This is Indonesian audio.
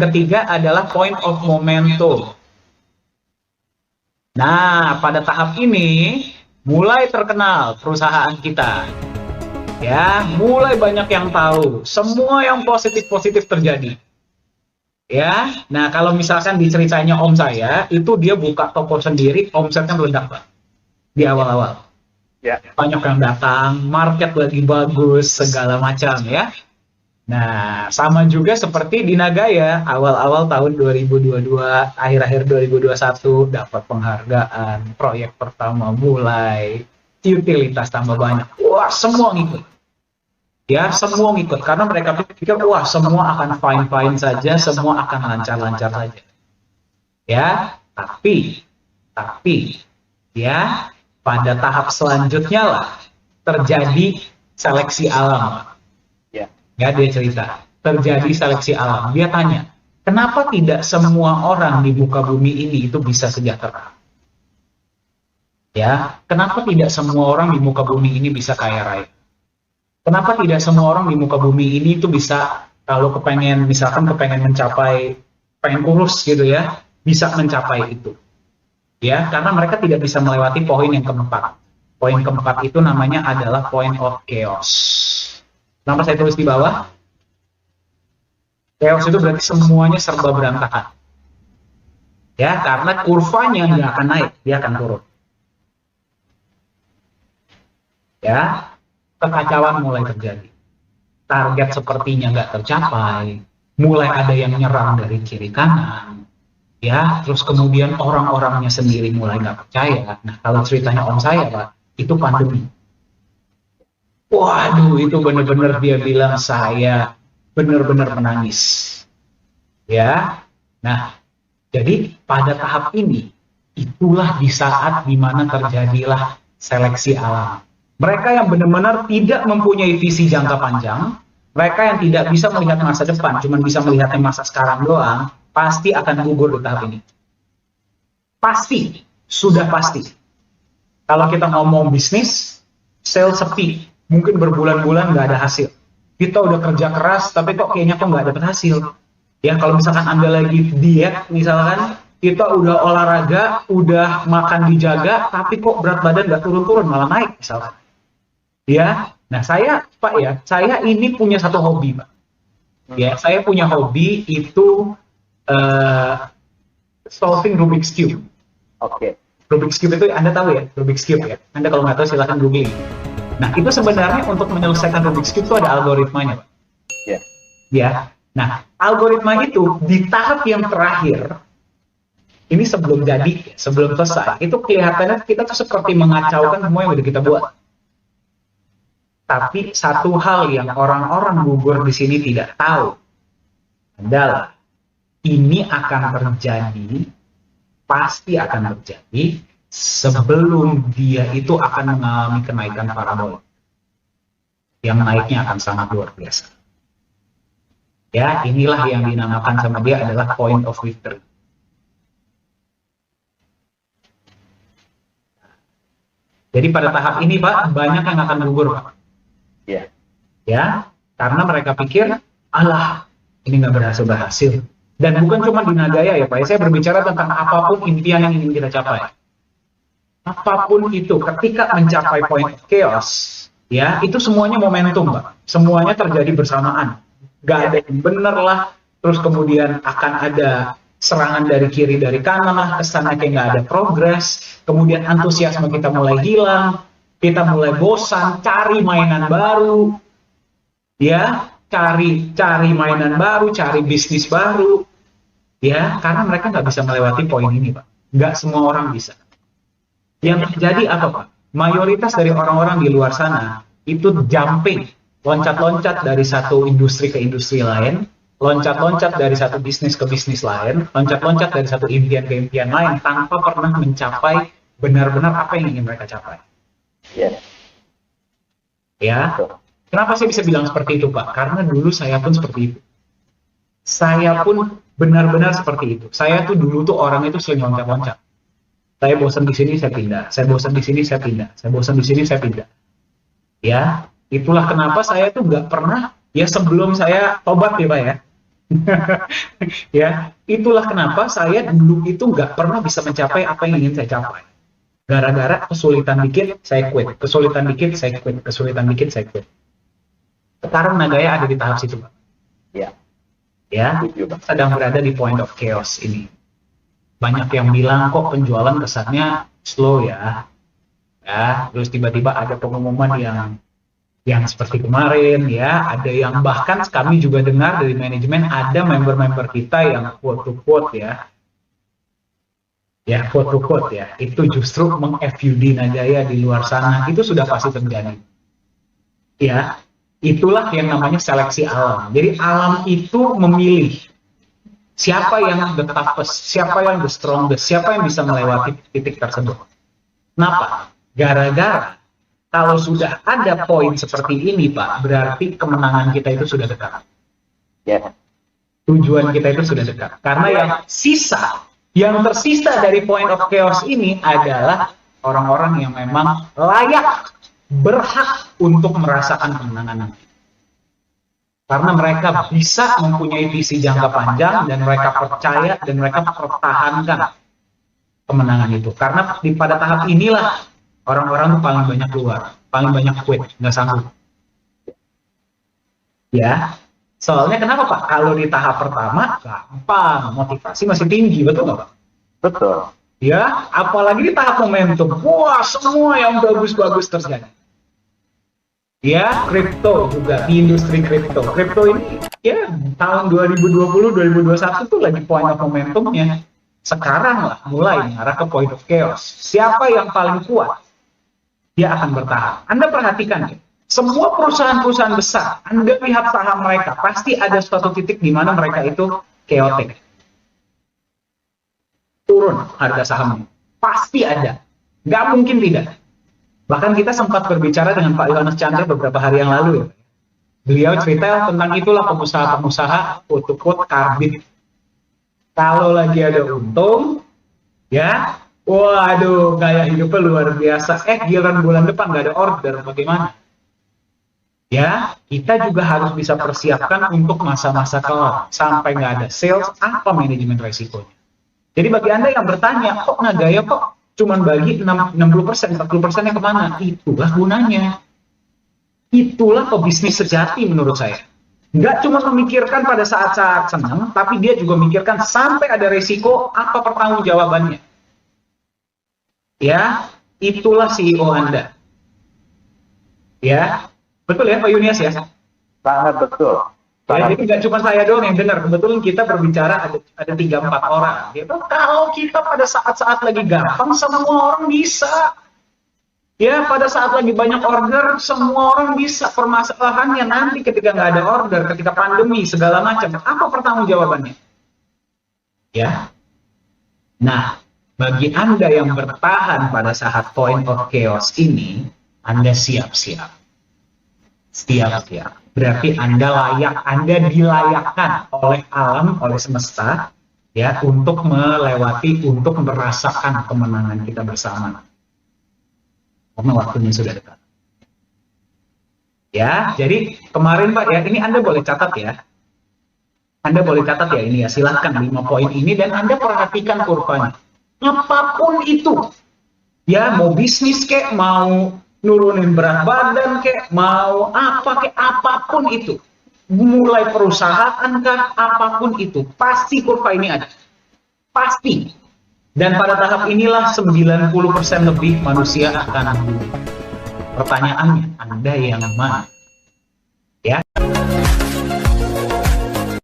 Yang ketiga adalah point of momentum. Nah, pada tahap ini mulai terkenal perusahaan kita. Ya, mulai banyak yang tahu. Semua yang positif-positif terjadi. Ya, nah kalau misalkan di ceritanya om saya, itu dia buka toko sendiri, omsetnya meledak Pak, di awal-awal. Ya. Banyak yang datang, market lagi bagus, segala macam ya. Nah, sama juga seperti di Nagaya, awal-awal tahun 2022, akhir-akhir 2021, dapat penghargaan, proyek pertama mulai, utilitas tambah banyak. Wah, semua ngikut. Ya, semua ngikut karena mereka pikir wah semua akan fine-fine saja, semua akan lancar-lancar saja. Ya, tapi ya pada tahap selanjutnya lah terjadi seleksi alam. Ya, dia cerita terjadi seleksi alam. Dia tanya, kenapa tidak semua orang di muka bumi ini itu bisa sejahtera? Ya, kenapa tidak semua orang di muka bumi ini bisa kaya raya? Kenapa tidak semua orang di muka bumi ini itu bisa, kalau kepengen mencapai, pengen kurus gitu ya, bisa mencapai itu. Ya, karena mereka tidak bisa melewati poin yang keempat. Poin keempat itu namanya adalah point of chaos. Kenapa saya tulis di bawah? Chaos itu berarti semuanya serba berantakan. Ya, karena kurvanya nggak akan naik, dia akan turun. Ya, kekacauan mulai terjadi. Target sepertinya nggak tercapai, mulai ada yang nyerang dari kiri kanan, ya, terus kemudian orang-orangnya sendiri mulai nggak percaya. Nah, kalau ceritanya om saya, Pak, itu pandemi. Waduh, itu benar-benar dia bilang saya benar-benar menangis. Ya, nah, jadi pada tahap ini, itulah di saat dimana terjadilah seleksi alam. Mereka yang benar-benar tidak mempunyai visi jangka panjang, mereka yang tidak bisa melihat masa depan, cuma bisa melihatnya masa sekarang doang, pasti akan gugur di tahap ini. Pasti, sudah pasti. Kalau kita ngomong bisnis, sales sepi, mungkin berbulan-bulan nggak ada hasil. Kita udah kerja keras, tapi kok kayaknya nggak dapat hasil. Ya, kalau misalkan Anda lagi diet, misalkan, kita udah olahraga, udah makan dijaga, tapi kok berat badan nggak turun-turun, malah naik misalkan. Ya, nah saya ini punya satu hobi, Pak. Ya, saya punya hobi itu solving Rubik's Cube. Oke. Rubik's Cube itu Anda tahu ya, Rubik's Cube ya. Anda kalau nggak tahu silahkan googling. Nah, itu sebenarnya untuk menyelesaikan Rubik's Cube itu ada algoritmanya, Pak. Ya. Ya. Nah, algoritma itu di tahap yang terakhir, ini sebelum jadi, sebelum selesai, itu kelihatannya kita tuh seperti mengacaukan semua yang udah kita buat. Tapi satu hal yang orang-orang gugur di sini tidak tahu adalah ini akan terjadi, pasti akan terjadi sebelum dia itu akan mengalami kenaikan parabola. Yang naiknya akan sangat luar biasa. Ya, inilah yang dinamakan sama dia adalah point of victory. Jadi pada tahap ini, Pak, banyak yang akan gugur, Pak. Ya. Ya, karena mereka pikir, alah, ini nggak berhasil. Dan bukan cuma di Nagaya ya, Pak. Saya berbicara tentang apapun impian yang ingin kita capai. Apapun itu, ketika mencapai point of chaos, ya, itu semuanya momentum, Pak. Semuanya terjadi bersamaan. Nggak ada yang benar lah, terus kemudian akan ada serangan dari kiri, dari kanan lah, kesannya kayak nggak ada progres, kemudian antusiasme kita mulai hilang, kita mulai bosan, cari mainan baru, ya, cari mainan baru, cari bisnis baru, ya, karena mereka nggak bisa melewati poin ini, Pak. Nggak semua orang bisa. Yang terjadi apa, Pak? Mayoritas dari orang-orang di luar sana itu jumping, loncat-loncat dari satu industri ke industri lain, loncat-loncat dari satu bisnis ke bisnis lain, loncat-loncat dari satu impian ke impian lain, tanpa pernah mencapai benar-benar apa yang ingin mereka capai. Ya, kenapa saya bisa bilang seperti itu, Pak? Karena dulu saya pun seperti itu. Saya pun benar-benar seperti itu. Saya tuh dulu tuh orang itu sering loncat-loncat. Saya bosan di sini, saya pindah. Saya bosan di sini, saya pindah. Saya bosan di sini, saya pindah. Ya, itulah kenapa saya tuh nggak pernah, ya sebelum saya tobat ya, Pak ya. Ya, itulah kenapa saya dulu itu nggak pernah bisa mencapai apa yang ingin saya capai. Gara-gara kesulitan dikit, saya quit. Kesulitan dikit, saya quit. Kesulitan dikit, saya quit. Sekarang Nagaya ada di tahap situ, Pak. Ya. Ya, sedang berada di point of chaos ini. Banyak yang bilang kok penjualan kesannya slow ya. Ya, terus tiba-tiba ada pengumuman yang seperti kemarin ya, ada yang bahkan kami juga dengar dari manajemen ada member-member kita yang quote to quote ya quote to quote ya, itu justru meng-FUD Nagaya di luar sana, itu sudah pasti terjadi. Ya, itulah yang namanya seleksi alam. Jadi alam itu memilih siapa yang the toughest, siapa yang the strongest, siapa yang bisa melewati titik tersebut. Kenapa? Gara-gara kalau sudah ada poin seperti ini, Pak, berarti kemenangan kita itu sudah dekat. Ya. Tujuan kita itu sudah dekat. Karena yang tersisa dari point of chaos ini adalah orang-orang yang memang layak, berhak untuk merasakan kemenangan nanti. Karena mereka bisa mempunyai visi jangka panjang dan mereka percaya dan mereka pertahankan kemenangan itu. Karena pada tahap inilah orang-orang tuh paling banyak keluar, paling banyak quit, nggak sanggup. Ya, soalnya kenapa Pak? Kalau di tahap pertama gampang, motivasi masih tinggi, betul nggak Pak? Betul. Ya, apalagi di tahap momentum, wah semua yang bagus-bagus terjadi. Ya, kripto juga di industri kripto. Kripto ini ya tahun 2020-2021 tuh lagi point of momentumnya. Sekarang lah mulai mengarah ke point of chaos. Siapa yang paling kuat? Dia akan bertahan. Anda perhatikan ya, semua perusahaan-perusahaan besar, Anda lihat saham mereka, pasti ada suatu titik di mana mereka itu chaotic. Turun harga sahamnya. Pasti ada. Nggak mungkin tidak. Bahkan kita sempat berbicara dengan Pak Yohanes Chandra beberapa hari yang lalu ya. Beliau cerita tentang itulah pengusaha-pengusaha quote-unquote karbit. Kalau lagi ada untung, ya, waduh, gaya hidupnya luar biasa. Giliran bulan depan nggak ada order, bagaimana? Ya, kita juga harus bisa persiapkan untuk masa-masa kelam. Sampai nggak ada sales, apa manajemen resikonya? Jadi bagi Anda yang bertanya, kok Nagaya kok cuman bagi 60%, 40%-nya kemana? Itulah gunanya. Itulah pebisnis sejati menurut saya. Nggak cuma memikirkan pada saat-saat senang, tapi dia juga memikirkan sampai ada resiko, apa pertanggungjawabannya. Ya, itulah CEO Anda. Ya, betul ya Pak Yunias ya? Sangat betul. Ya, jadi nggak cuma saya doang yang dengar. Kebetulan kita berbicara ada 3-4 orang. Gitu. Kalau kita pada saat-saat lagi gampang, semua orang bisa. Ya, pada saat lagi banyak order, semua orang bisa. Permasalahannya nanti ketika nggak ada order, ketika pandemi, segala macam, apa pertanggungjawabannya? Ya. Nah, bagi Anda yang bertahan pada saat point of chaos ini, Anda siap-siap. Siap-siap. Berarti Anda layak, Anda dilayakkan oleh alam, oleh semesta, ya, untuk melewati, untuk merasakan kemenangan kita bersama. Karena waktunya sudah dekat. Ya, jadi kemarin Pak, ya, ini Anda boleh catat ya. Anda boleh catat ya ini ya, silahkan 5 poin ini dan Anda perhatikan kurvanya. Apapun itu, ya, mau bisnis kek, mau nurunin berat badan kek, mau apa kek, apapun itu, mulai perusahaan kan, apapun itu, pasti kurva ini ada, pasti. Dan pada tahap inilah 90% lebih manusia akan bunyi. Pertanyaannya, Anda yang mana? Ya.